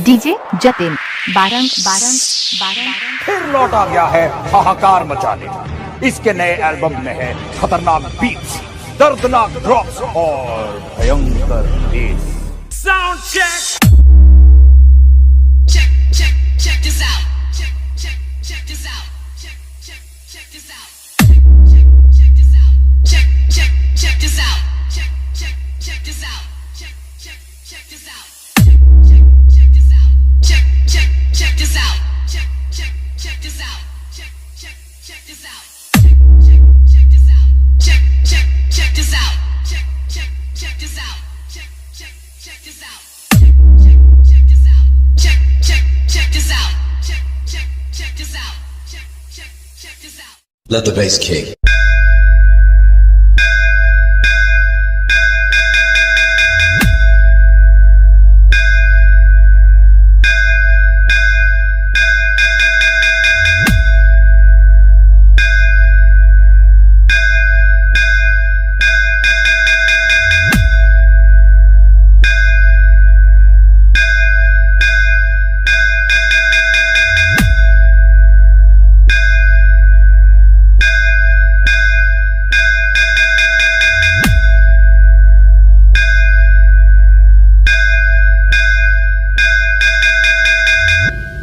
DJ Jatin Barang Barang Barang फिर लौट आ गया है हाहाकार मचाने। इसके नए एल्बम में है खतरनाक बीट्स, दर्दनाक ड्रॉप्स और भयंकर bass. Sound check check this out. Check this out. Check this out. Check this out. Check this out. Check this out. Check this out. Check this out. Check this out. Check this out. Check this out. Check this out. Check this out. Check this out. Check this out. Check this out. Check this out. Check this out. Let the bass kick.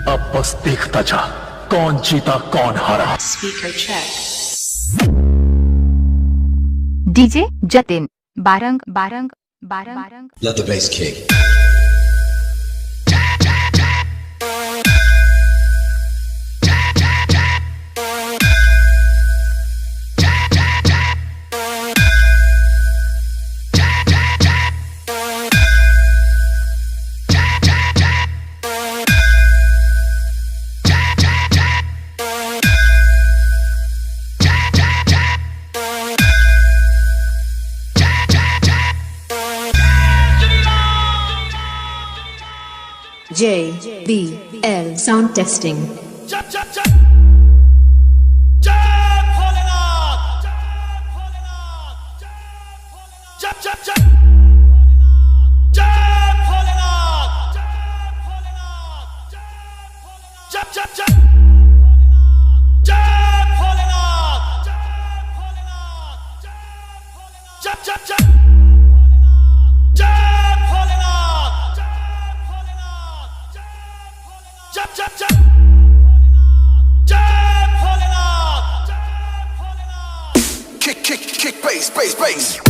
अब बस देखता जा कौन जीता कौन हारा। Speaker check. DJ Jatin Barang Barang Barang Barang Let the bass kick. JBL sound testing. Kick, bass, bass, bass.